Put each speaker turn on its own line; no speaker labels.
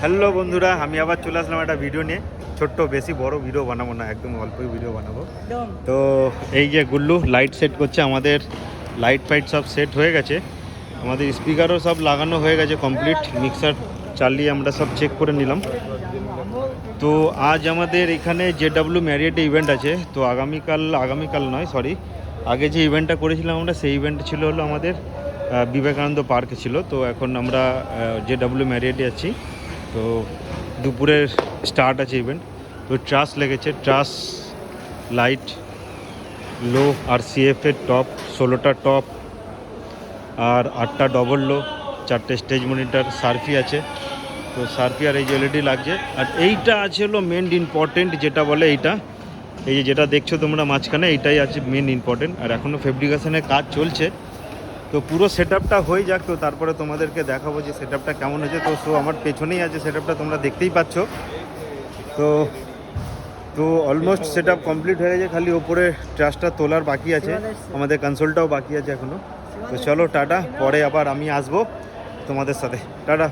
Hello বন্ধুরা, আমি আবার চলে আসলাম একটা ভিডিও নিয়ে। ছোট্ট, বেশি বড় ভিডিও বানাবো না, একদম অল্পই ভিডিও বানাবো। তো এই যে গুল্লু লাইট সেট করছে, আমাদের লাইট ফাইট সব সেট হয়ে গেছে, আমাদের স্পিকারও সব লাগানো হয়ে গেছে কমপ্লিট। মিক্সার চালিয়ে আমরা সব চেক করে নিলাম। তো আজ আমাদের এখানে JW ম্যারিয়েটে ইভেন্ট আছে। তো আগামীকাল নয়, সরি, আগে যে ইভেন্টটা করেছিলাম আমরা, সেই ইভেন্ট ছিল হলো আমাদের বিবেকানন্দ পার্কে ছিল। তো এখন আমরা JW ম্যারিয়েটে আছি। তো দুপুরের স্টার্ট আছে ইভেন্ট। তো ট্রাস লেগেছে, ট্রাস, লাইট, লো আর CF-এর টপ, 16টা টপ আর 8টা ডবল লো, 4টে স্টেজ মনিটর, সার্ফি আছে। তো সার্ফি আর এই যে LED লাগছে। আর এইটা আছে হলো মেন ইম্পর্টেন্ট, যেটা বলে এইটা, এই যে যেটা দেখছো তোমরা মাঝখানে, এইটাই আছে মেন ইম্পর্টেন্ট। আর এখনও ফেব্রিকেশনের কাজ চলছে। তো পুরো সেটআপটা হয়ে যাক, তো তারপরে তোমাদেরকে দেখাবো যে সেটআপটা কেমন হয়েছে। তো আমার পেছনেই আছে সেটআপটা, তোমরা দেখতেই পাচ্ছ। তো তো অলমোস্ট সেটআপ কমপ্লিট হয়ে গেছে, খালি ওপরে ট্রাসটা তোলার বাকি আছে, আমাদের কনসোলটাও বাকি আছে এখনও। তো চলো টাটা, পরে আবার আমি আসবো তোমাদের সাথে। টাটা।